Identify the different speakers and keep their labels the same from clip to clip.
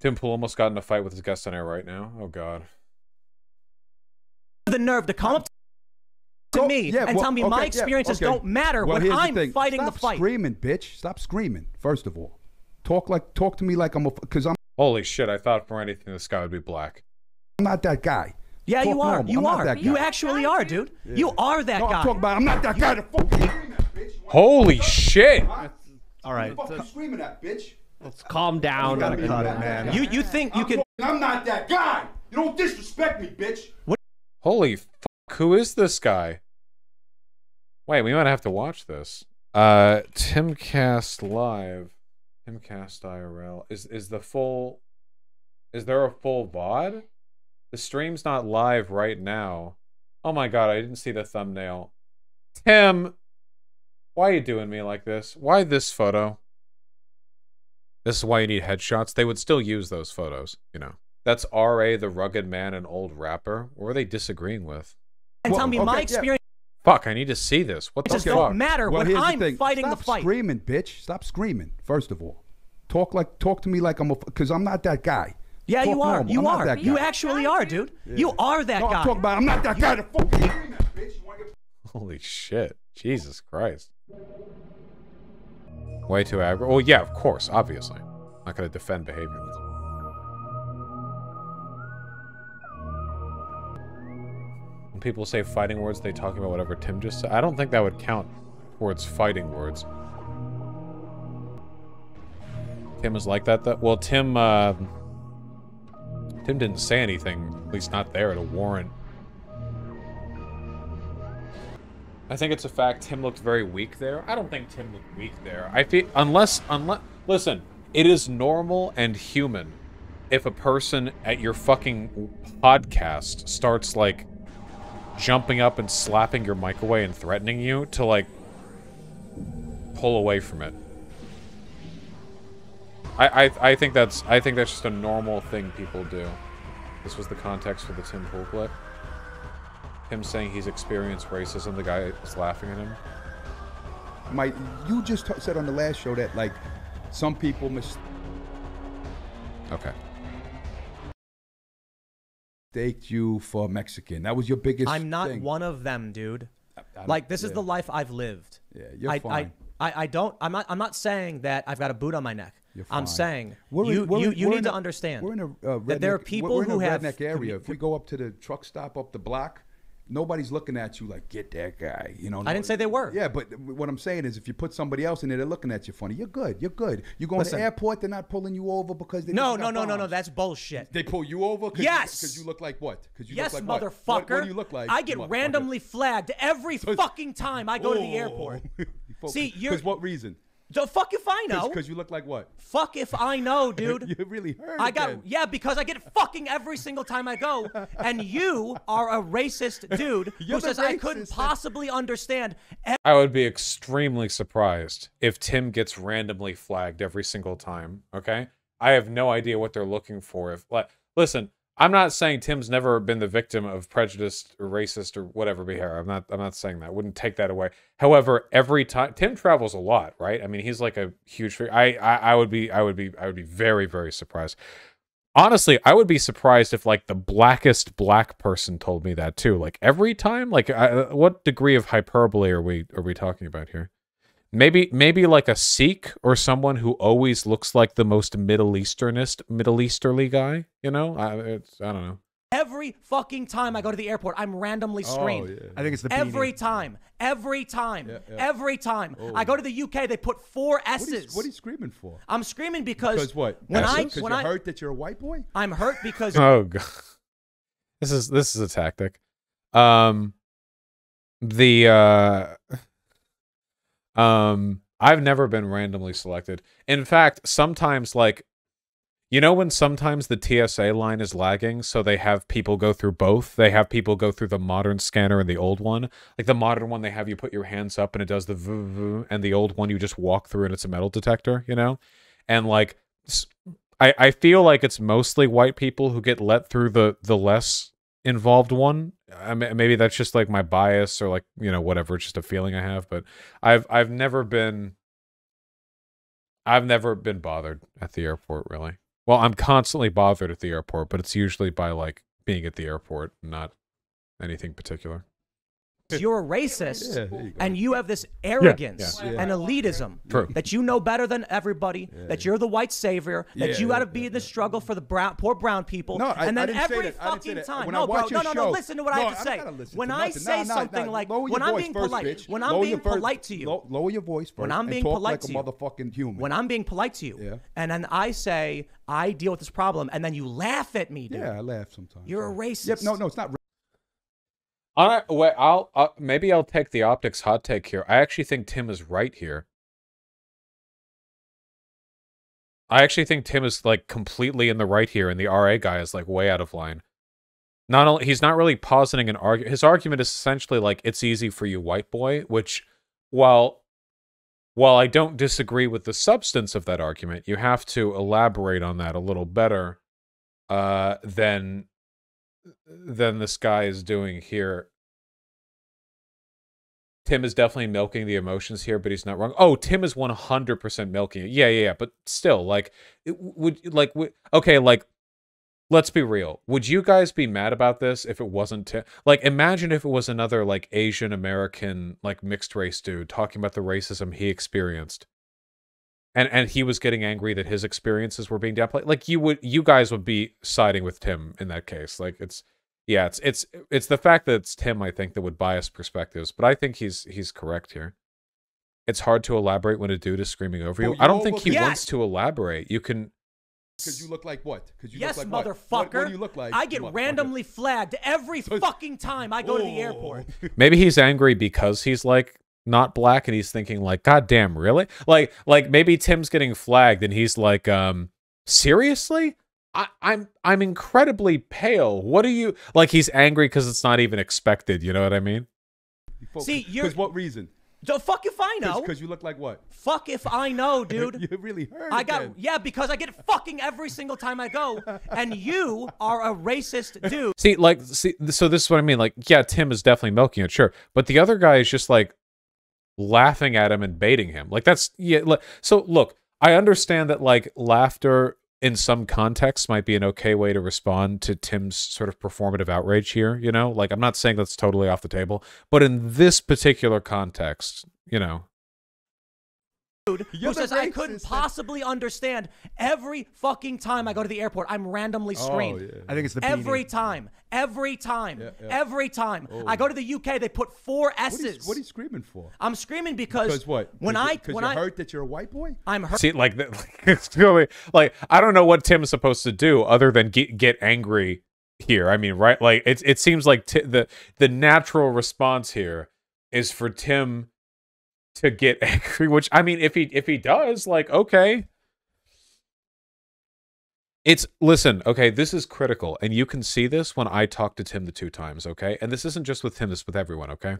Speaker 1: Tim Pool almost got in a fight with his guest on air right now. Oh, God.
Speaker 2: The nerve to come up to me and tell me my experiences don't matter when I'm fighting the fight.
Speaker 3: Stop screaming, bitch. Stop screaming, first of all. Talk to me like I'm a... Because I'm...
Speaker 1: Holy shit, I thought for anything this guy would be black.
Speaker 3: I'm not that guy.
Speaker 2: Yeah, you are.
Speaker 3: Normal.
Speaker 2: You are. You actually are, dude. Yeah. You are that guy.
Speaker 3: I'm talking about... I'm not that guy to fucking scream at, bitch.
Speaker 1: Holy shit.
Speaker 4: All right.
Speaker 3: What the fuck you screaming at, bitch?
Speaker 4: Let's calm down.
Speaker 3: You gotta cut it, man.
Speaker 2: You think you can...
Speaker 3: I'm not that guy. You don't disrespect me, bitch.
Speaker 2: What?
Speaker 1: Holy fuck. Who is this guy? Wait, we might have to watch this. Timcast Live. Timcast IRL. Is the full... Is there a full VOD? The stream's not live right now. Oh my god, I didn't see the thumbnail. Tim! Why are you doing me like this? Why this photo? This is why you need headshots. They would still use those photos, you know. That's R.A. the Rugged Man, an old rapper. What were they disagreeing with?
Speaker 2: And tell me my experience...
Speaker 1: Fuck, I need to see this. What the fuck?
Speaker 2: Don't matter when I'm fighting the fight.
Speaker 3: Stop screaming, bitch. Stop screaming, first of all. Talk to me like I'm a... Because I'm not that guy.
Speaker 2: Yeah, you are.
Speaker 3: Normal.
Speaker 2: You are. You actually are, dude. Yeah. You are that guy.
Speaker 3: I'm talking about... I'm not that guy to fucking scream at, bitch.
Speaker 1: Holy shit. Jesus Christ. Way too aggro. Well, yeah, of course, obviously. I'm not going to defend behavior. When people say fighting words, they talking about whatever Tim just said. I don't think that would count towards fighting words. Tim is like that, though? Well, Tim didn't say anything, at least not there, to warrant. I think it's a fact Tim looked very weak there. I don't think Tim looked weak there. I feel, unless, listen, it is normal and human if a person at your fucking podcast starts, like, jumping up and slapping your mic away and threatening you to, like, pull away from it. I think that's just a normal thing people do. This was the context for the Tim Pool clip. Him saying he's experienced racism, the guy is laughing at him.
Speaker 3: Mike, you just said on the last show that, like, some people
Speaker 1: Okay.
Speaker 3: mistaked you for Mexican. That was your biggest
Speaker 2: I'm not
Speaker 3: thing.
Speaker 2: one of them, dude. Like, this is the life I've lived.
Speaker 3: Yeah, you're fine.
Speaker 2: I'm not saying that I've got a boot on my neck. I'm saying you need to understand
Speaker 3: we're in a redneck,
Speaker 2: that there are people who have
Speaker 3: redneck area. If we go up to the truck stop up the block, nobody's looking at you like, get that guy. You know.
Speaker 2: I didn't say they were.
Speaker 3: Yeah, but what I'm saying is, if you put somebody else in there, they're looking at you funny. You're good. You're good. You go to the airport, they're not pulling you over because they
Speaker 2: no. That's bullshit.
Speaker 3: They pull you over.
Speaker 2: Yes.
Speaker 3: Because you look like what? Because you
Speaker 2: yes,
Speaker 3: look like
Speaker 2: motherfucker.
Speaker 3: What do you look like?
Speaker 2: I get randomly flagged every fucking time I go to the airport. See,
Speaker 3: because what reason?
Speaker 2: The fuck if I know?
Speaker 3: Because you look like what?
Speaker 2: Fuck if I know, dude.
Speaker 3: You really hurt.
Speaker 2: Because I get it fucking every single time I go, and you are a racist dude who says I couldn't possibly understand.
Speaker 1: I would be extremely surprised if Tim gets randomly flagged every single time. Okay, I have no idea what they're looking for. If listen, I'm not saying Tim's never been the victim of prejudice or racist or whatever behavior. I'm not saying that. I wouldn't take that away. However, every time Tim travels a lot, right? I mean, he's like a huge figure. I would be very, very surprised. Honestly, I would be surprised if like the blackest black person told me that too. Like every time, like what degree of hyperbole are we talking about here? Maybe like a Sikh or someone who always looks like the most Middle Easterly guy, you know? I don't know.
Speaker 2: Every fucking time I go to the airport, I'm randomly screamed.
Speaker 3: Yeah.
Speaker 4: I think it's the
Speaker 2: every time. Every time. I go to the UK, they put 4 S's.
Speaker 3: What are you screaming for?
Speaker 2: I'm screaming because
Speaker 3: what?
Speaker 2: When
Speaker 3: you're hurt that you're a white boy?
Speaker 2: I'm hurt because
Speaker 1: oh god. This is a tactic. I've never been randomly selected. In fact, sometimes, like, you know when sometimes the TSA line is lagging, so they have people go through both? They have people go through the modern scanner and the old one. Like, the modern one, they have you put your hands up and it does the v, and the old one, you just walk through and it's a metal detector, you know? And, like, I feel like it's mostly white people who get let through the less involved one. I mean, maybe that's just like my bias or like, you know, whatever. It's just a feeling I have, but I've never been bothered at the airport, really. Well, I'm constantly bothered at the airport, but it's usually by like being at the airport, not anything particular.
Speaker 2: You're a racist,
Speaker 3: you
Speaker 2: and you have this arrogance
Speaker 3: Yeah.
Speaker 2: and elitism
Speaker 1: True.
Speaker 2: that you know better than everybody, that you're the white savior, that you got to be in the struggle for the poor brown people,
Speaker 3: No,
Speaker 2: and
Speaker 3: I
Speaker 2: then
Speaker 3: didn't say
Speaker 2: every
Speaker 3: that. I didn't say
Speaker 2: fucking
Speaker 3: that.
Speaker 2: time.
Speaker 3: When I
Speaker 2: No, bro,
Speaker 3: watch your
Speaker 2: no,
Speaker 3: show-
Speaker 2: listen to what I
Speaker 3: No,
Speaker 2: have to
Speaker 3: I'm
Speaker 2: say.
Speaker 3: not gonna listen
Speaker 2: When
Speaker 3: to
Speaker 2: I
Speaker 3: nothing.
Speaker 2: say
Speaker 3: Nah,
Speaker 2: something like,
Speaker 3: lower your
Speaker 2: when I'm
Speaker 3: voice
Speaker 2: being
Speaker 3: first,
Speaker 2: polite,
Speaker 3: bitch.
Speaker 2: when I'm
Speaker 3: Lower
Speaker 2: being
Speaker 3: your voice-
Speaker 2: polite to you,
Speaker 3: Lower your voice first.
Speaker 2: when I'm
Speaker 3: and
Speaker 2: being
Speaker 3: talk
Speaker 2: polite
Speaker 3: like
Speaker 2: to
Speaker 3: a
Speaker 2: you,
Speaker 3: motherfucking human.
Speaker 2: when I'm being polite to you,
Speaker 3: Yeah.
Speaker 2: and then I say I deal with this problem, and then you laugh at me, dude.
Speaker 3: Yeah, I laugh sometimes.
Speaker 2: You're a racist.
Speaker 3: Yep, no, it's not.
Speaker 1: All right, wait, maybe I'll take the optics hot take here. I actually think Tim is right here. I actually think Tim is like completely in the right here, and the RA guy is like way out of line. Not only he's not really positing an argument. His argument is essentially like it's easy for you, white boy. Which, while I don't disagree with the substance of that argument, you have to elaborate on that a little better than this guy is doing here. Tim is definitely milking the emotions here, but he's not wrong. Oh, Tim is 100% milking it. Yeah. But still, like, okay, like, let's be real. Would you guys be mad about this if it wasn't Tim? Like, imagine if it was another, like, Asian American, like, mixed race dude talking about the racism he experienced. And he was getting angry that his experiences were being downplayed. Like, you guys would be siding with Tim in that case. Like, it's the fact that it's Tim, I think, that would bias perspectives. But I think he's correct here. It's hard to elaborate when a dude is screaming over you.
Speaker 3: Oh,
Speaker 1: I don't think he
Speaker 2: Yes.
Speaker 1: wants to elaborate. You can.
Speaker 3: Because you look like what? Because you
Speaker 2: Yes,
Speaker 3: look like
Speaker 2: motherfucker.
Speaker 3: What do you look like?
Speaker 2: I get
Speaker 3: Motherfucker.
Speaker 2: randomly flagged every fucking time I go to the
Speaker 3: Oh.
Speaker 2: airport.
Speaker 1: Maybe he's angry because he's like not black and he's thinking like, God damn, really? Like maybe Tim's getting flagged and he's like, seriously? I'm incredibly pale. What are you like? He's angry because it's not even expected. You know what I mean?
Speaker 2: See, you're-
Speaker 3: Because what reason?
Speaker 2: The fuck if I know.
Speaker 3: Because you look like what?
Speaker 2: Fuck if I know, dude.
Speaker 3: You really hurt.
Speaker 2: I got
Speaker 3: then.
Speaker 2: because I get it fucking every single time I go, and you are a racist dude.
Speaker 1: See, so this is what I mean. Like, yeah, Tim is definitely milking it, sure, but the other guy is just like laughing at him and baiting him. Like that's so look, I understand that like laughter in some contexts might be an okay way to respond to Tim's sort of performative outrage here, you know? Like I'm not saying that's totally off the table, but in this particular context, you know.
Speaker 2: Who
Speaker 3: You're the
Speaker 2: says I couldn't
Speaker 3: racist.
Speaker 2: possibly understand every fucking time I go to the airport. I'm randomly screened.
Speaker 3: yeah.
Speaker 4: I think it's the
Speaker 2: Every
Speaker 4: beanie.
Speaker 2: time. Every time.
Speaker 3: Yeah.
Speaker 2: Every time. I go to the UK, they put 4 S's.
Speaker 3: What are you screaming for?
Speaker 2: I'm screaming because
Speaker 3: Because what?
Speaker 2: when
Speaker 3: Because
Speaker 2: I
Speaker 3: you're hurt that you're a white boy?
Speaker 2: I'm hurt.
Speaker 1: See, like, it's really, like, I don't know what Tim's supposed to do other than get angry here. I mean, right? Like, it seems like the natural response here is for Tim to get angry, which, I mean, if he does, like, okay. Listen, okay, this is critical, and you can see this when I talk to Tim the 2 times, okay? And this isn't just with Tim, this is with everyone, okay?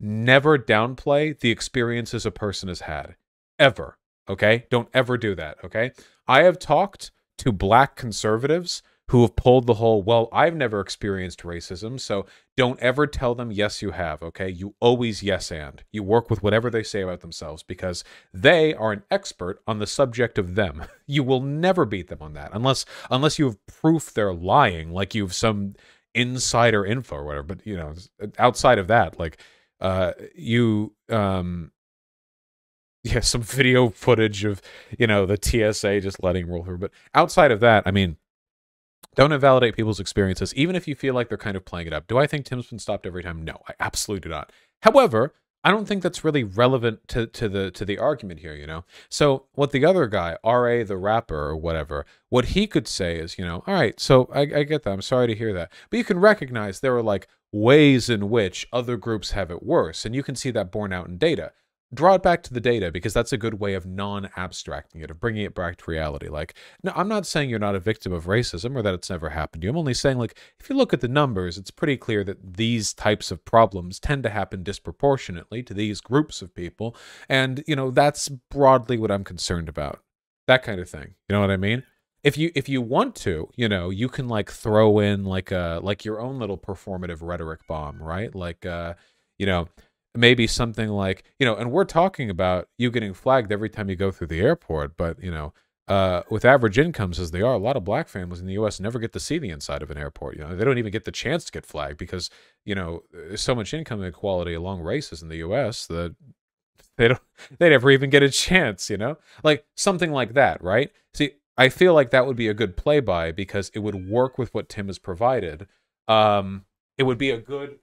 Speaker 1: Never downplay the experiences a person has had. Ever, okay? Don't ever do that, okay? I have talked to black conservatives who have pulled the whole, well, I've never experienced racism, so don't ever tell them, yes, you have, okay? You always yes and. You work with whatever they say about themselves because they are an expert on the subject of them. You will never beat them on that unless you have proof they're lying, like you have some insider info or whatever. But, you know, outside of that, like, some video footage of, you know, the TSA just letting roll through. But outside of that, I mean, don't invalidate people's experiences, even if you feel like they're kind of playing it up. Do I think Tim's been stopped every time? No, I absolutely do not. However, I don't think that's really relevant to the argument here, you know? So what the other guy, R.A. the rapper or whatever, what he could say is, you know, all right, so I get that. I'm sorry to hear that. But you can recognize there are like ways in which other groups have it worse, and you can see that borne out in data. Draw it back to the data because that's a good way of non-abstracting it, of bringing it back to reality. Like, no, I'm not saying you're not a victim of racism or that it's never happened to you. I'm only saying, like, if you look at the numbers, it's pretty clear that these types of problems tend to happen disproportionately to these groups of people. And, you know, that's broadly what I'm concerned about. That kind of thing. You know what I mean? If you want to, you know, you can like throw in like your own little performative rhetoric bomb, right? Like, you know, maybe something like, you know, and we're talking about you getting flagged every time you go through the airport, but, you know, with average incomes as they are, a lot of black families in the U.S. never get to see the inside of an airport. You know, they don't even get the chance to get flagged because, you know, there's so much income inequality along races in the U.S. that they never even get a chance, you know? Like, something like that, right? See, I feel like that would be a good play-by because it would work with what Tim has provided. It would be a good...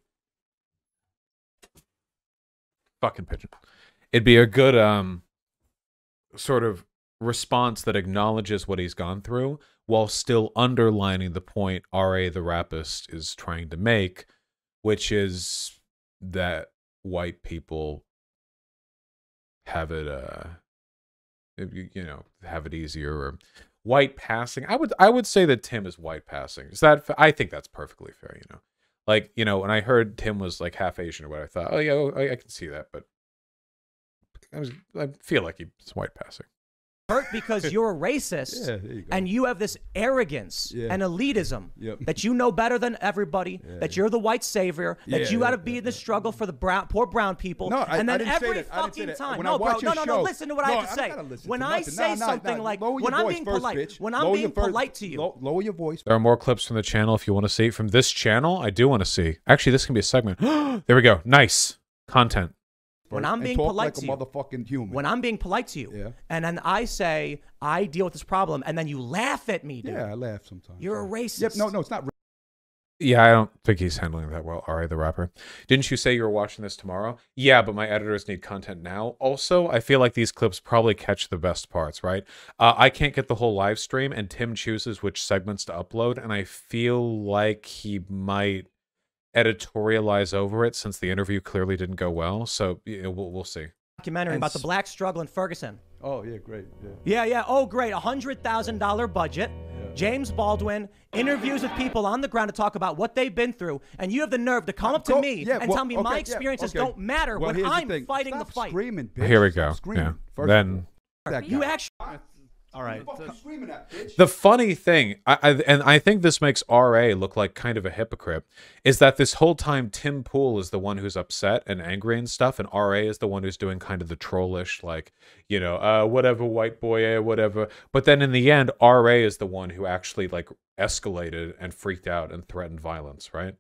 Speaker 1: Fucking pigeon. It'd be a good, sort of response that acknowledges what he's gone through while still underlining the point R.A. the Rapist is trying to make, which is that white people have it, you know, have it easier, or white passing. I would say that Tim is white passing. Is that? I think that's perfectly fair. You know, like, you know, when I heard Tim was like half Asian or what, I thought, oh yeah, I can see that, but I feel like he's white passing.
Speaker 2: Hurt because you're a racist, and you have this arrogance and elitism that you know better than everybody, that you're the white savior, that you got to be in the struggle for the poor brown people, and then every fucking time, no, bro, no, listen to what I have to say. When I say something like, when I'm being polite, when I'm being polite to you,
Speaker 3: lower your voice.
Speaker 1: There are more clips from the channel if you want to see. From this channel, I do want to see. Actually, this can be a segment. There we go. Nice content.
Speaker 2: When I'm being polite to you,
Speaker 3: motherfucking human.
Speaker 2: When I'm being polite to you, and then I say I deal with this problem, and then you laugh at me, dude.
Speaker 3: Yeah, I laugh sometimes.
Speaker 2: You're a racist.
Speaker 3: Yep, no, it's not.
Speaker 1: Yeah, I don't think he's handling that well. R.A. the Rapper. Didn't you say you were watching this tomorrow? Yeah, but my editors need content now. Also, I feel like these clips probably catch the best parts, right? I can't get the whole live stream, and Tim chooses which segments to upload, and I feel like he might editorialize over it since the interview clearly didn't go well. So we'll see.
Speaker 2: Documentary about the black struggle in Ferguson.
Speaker 3: Oh yeah, great.
Speaker 2: Yeah. Oh great, $100,000 budget. James Baldwin interviews with people on the ground to talk about what they've been through, and you have the nerve to come up to me and tell me my experiences don't matter when I'm fighting the fight.
Speaker 3: Screaming, bitch.
Speaker 1: Here we go. Yeah. Then
Speaker 2: you actually.
Speaker 4: All right.
Speaker 1: The funny thing, and I think this makes R.A. look like kind of a hypocrite, is that this whole time Tim Pool is the one who's upset and angry and stuff, and R.A. is the one who's doing kind of the trollish, like, you know, whatever, white boy, whatever. But then in the end, R.A. is the one who actually, like, escalated and freaked out and threatened violence, right?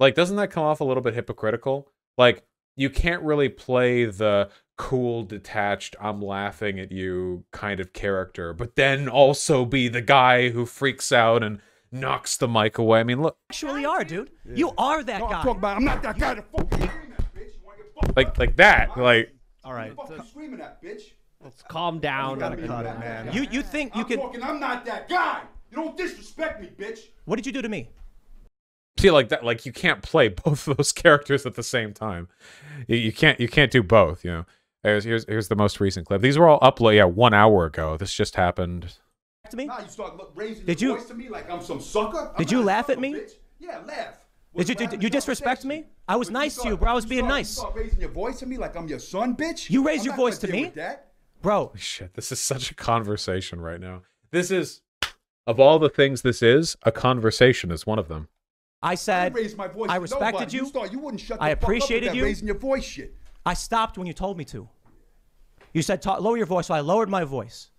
Speaker 1: Like, doesn't that come off a little bit hypocritical? Like, you can't really play the cool, detached, I'm laughing at you kind of character, but then also be the guy who freaks out and knocks the mic away. I mean, look.
Speaker 2: Actually are, dude. You are that guy.
Speaker 3: I'm talking about, I'm not that guy to fucking scream at, bitch. You wanna get fucked
Speaker 1: like that. Like.
Speaker 4: All right.
Speaker 3: fucking screaming at, bitch.
Speaker 4: Let's calm down.
Speaker 3: You gotta cut it, man.
Speaker 2: You think you could?
Speaker 3: I'm not that guy. You don't disrespect me, bitch.
Speaker 2: What did you do to me?
Speaker 1: See, like that, like you can't play both of those characters at the same time. You can't do both. You know. Here's the most recent clip. These were all uploaded 1 hour ago. This just happened.
Speaker 2: To me?
Speaker 3: Now you start raising your voice to me like I'm some sucker.
Speaker 2: Did you laugh at me?
Speaker 3: Bitch. Yeah, laugh.
Speaker 2: Did you disrespect me? I was nice to you, bro. I was being nice.
Speaker 3: You start raising your voice to me like I'm your son, bitch.
Speaker 2: You raise your voice to me, bro.
Speaker 1: Shit, this is such a conversation right now. This is, of all the things this is, a conversation is one of them.
Speaker 2: I said,
Speaker 3: my voice
Speaker 2: I respected you.
Speaker 3: You wouldn't shut the
Speaker 2: I
Speaker 3: fuck
Speaker 2: appreciated
Speaker 3: up with that
Speaker 2: you.
Speaker 3: Raising your voice shit.
Speaker 2: I stopped when you told me to. You said lower your voice, so I lowered my voice.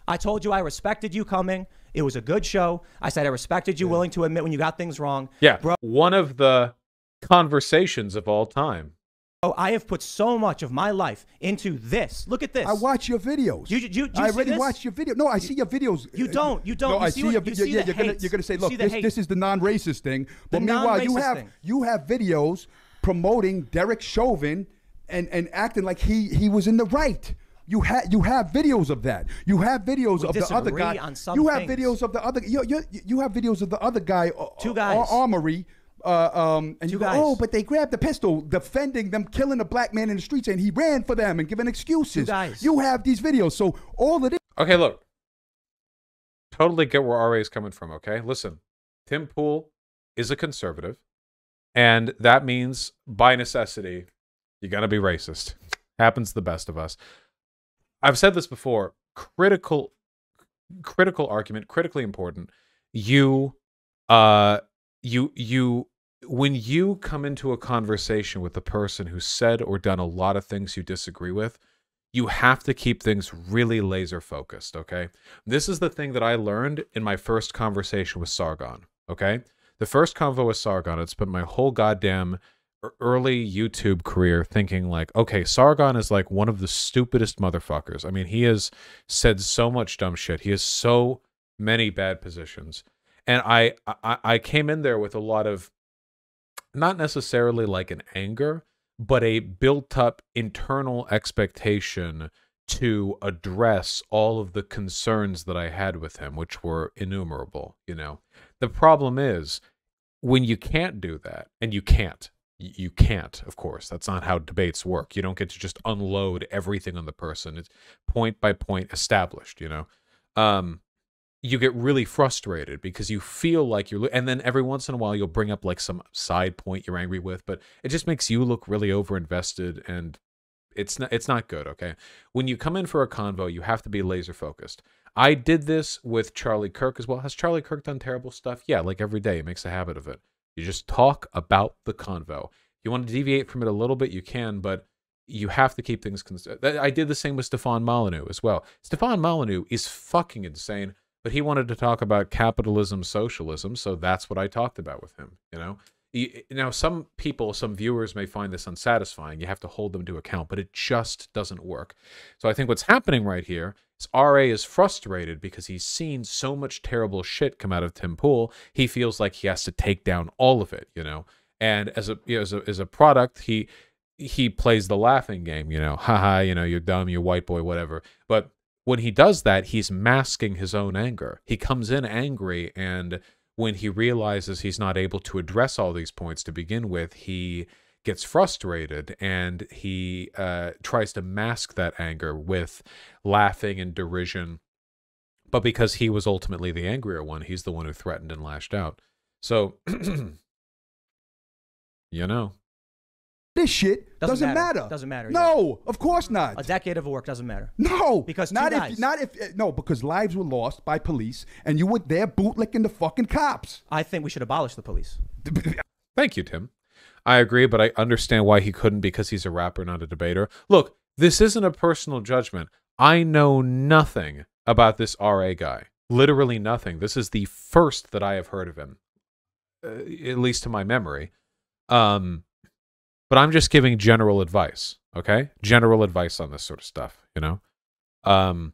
Speaker 2: I told you I respected you coming. It was a good show. I said I respected you willing to admit when you got things wrong.
Speaker 1: Yeah,
Speaker 2: bro.
Speaker 1: One of the conversations of all time.
Speaker 2: Oh, I have put so much of my life into this. Look at this.
Speaker 3: I watch your videos.
Speaker 2: I
Speaker 3: already watched your video. No, I see your videos.
Speaker 2: You don't.
Speaker 3: No, I see your video. Yeah, you're gonna say, look, this is the non-racist thing. But meanwhile, you have videos promoting Derek Chauvin and acting like he was in the right. You have videos of that. You have videos of the other guy. You have videos of the other. You have videos of the other guy.
Speaker 2: Two guys.
Speaker 3: Armory. And you go,
Speaker 2: guys.
Speaker 3: oh, but they grabbed the pistol, defending them, killing a black man in the streets, and he ran for them and giving excuses.
Speaker 2: Two guys.
Speaker 3: You have these videos, so all of this.
Speaker 1: Okay, look. Totally get where RA is coming from, okay? Listen, Tim Pool is a conservative, and that means, by necessity, you're going to be racist. Happens to the best of us. I've said this before. Critical argument, critically important. When you come into a conversation with a person who said or done a lot of things you disagree with, You have to keep things really laser focused, okay? This is the thing that I learned in my first conversation with Sargon, okay? The first convo with Sargon, I'd spent my whole goddamn early YouTube career thinking like, okay, Sargon is like one of the stupidest motherfuckers. I mean, he has said so much dumb shit. He has so many bad positions. And I came in there with a lot of, not necessarily like an anger, but a built-up internal expectation to address all of the concerns that I had with him, which were innumerable, you know. The problem is, when you can't do that, and you can't, of course, that's not how debates work. You don't get to just unload everything on the person. It's point by point established, you know. You get really frustrated because you feel like you're, and then every once in a while you'll bring up like some side point you're angry with, but it just makes you look really overinvested, and it's not good, okay? When you come in for a convo, you have to be laser focused. I did this with Charlie Kirk as well. Has Charlie Kirk done terrible stuff? Yeah, like every day. He makes a habit of it. You just talk about the convo. If you want to deviate from it a little bit, you can, but you have to keep things consistent. I did the same with Stefan Molyneux as well. Stefan Molyneux is fucking insane. But he wanted to talk about capitalism, socialism, so that's what I talked about with him, you know? Now, some people, some viewers may find this unsatisfying. You have to hold them to account, but it just doesn't work. So I think what's happening right here is RA is frustrated because he's seen so much terrible shit come out of Tim Pool. He feels like he has to take down all of it, you know? And as a product, he plays the laughing game, you know? Haha, you know, you're dumb, you're white boy, whatever. But when he does that, he's masking his own anger. He comes in angry, and when he realizes he's not able to address all these points to begin with, he gets frustrated, and he tries to mask that anger with laughing and derision. But because he was ultimately the angrier one, he's the one who threatened and lashed out. So, you know.
Speaker 3: This shit doesn't matter.
Speaker 2: Doesn't matter.
Speaker 3: No, of course not.
Speaker 2: A decade of work doesn't matter.
Speaker 3: No,
Speaker 2: because
Speaker 3: because lives were lost by police, and you were there bootlicking the fucking cops.
Speaker 2: I think we should abolish the police.
Speaker 1: Thank you, Tim. I agree, but I understand why he couldn't, because he's a rapper, not a debater. Look, this isn't a personal judgment. I know nothing about this RA guy. Literally nothing. This is the first that I have heard of him, at least to my memory. But I'm just giving general advice, okay? General advice on this sort of stuff, you know?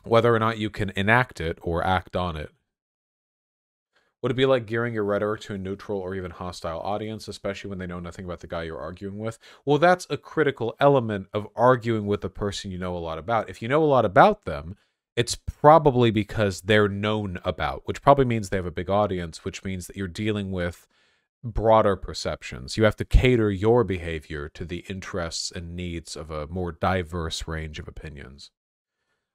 Speaker 1: Whether or not you can enact it or act on it. Would it be like gearing your rhetoric to a neutral or even hostile audience, especially when they know nothing about the guy you're arguing with? Well, that's a critical element of arguing with a person you know a lot about. If you know a lot about them, it's probably because they're known about, which probably means they have a big audience, which means that you're dealing with broader perceptions. You have to cater your behavior to the interests and needs of a more diverse range of opinions.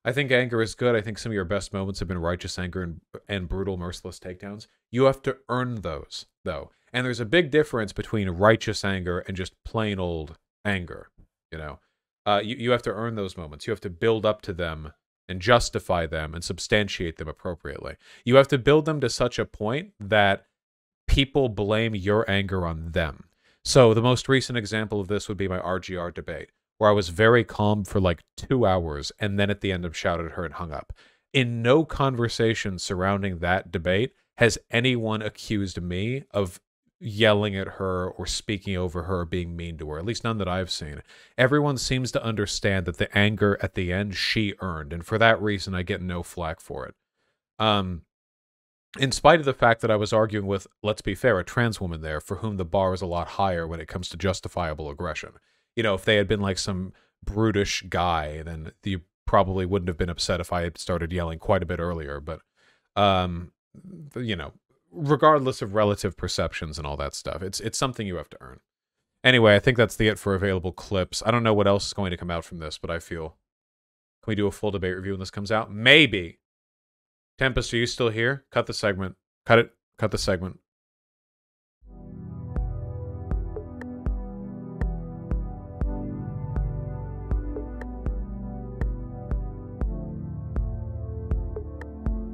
Speaker 1: I think anger is good. I think some of your best moments have been righteous anger and brutal, merciless takedowns. You have to earn those, though. And there's a big difference between righteous anger and just plain old anger, you know? You have to earn those moments. You have to build up to them and justify them and substantiate them appropriately. You have to build them to such a point that people blame your anger on them. So the most recent example of this would be my RGR debate, where I was very calm for like 2 hours and then at the end I shouted at her and hung up. In no conversation surrounding that debate has anyone accused me of yelling at her or speaking over her or being mean to her, at least none that I've seen. Everyone seems to understand that the anger at the end she earned, and for that reason I get no flack for it. In spite of the fact that I was arguing with, let's be fair, a trans woman there for whom the bar is a lot higher when it comes to justifiable aggression. You know, if they had been like some brutish guy, then you probably wouldn't have been upset if I had started yelling quite a bit earlier. But, you know, regardless of relative perceptions and all that stuff, it's something you have to earn. Anyway, I think that's it for available clips. I don't know what else is going to come out from this, but I feel... Can we do a full debate review when this comes out? Maybe. Tempest, are you still here? Cut the segment. Cut it. Cut the segment.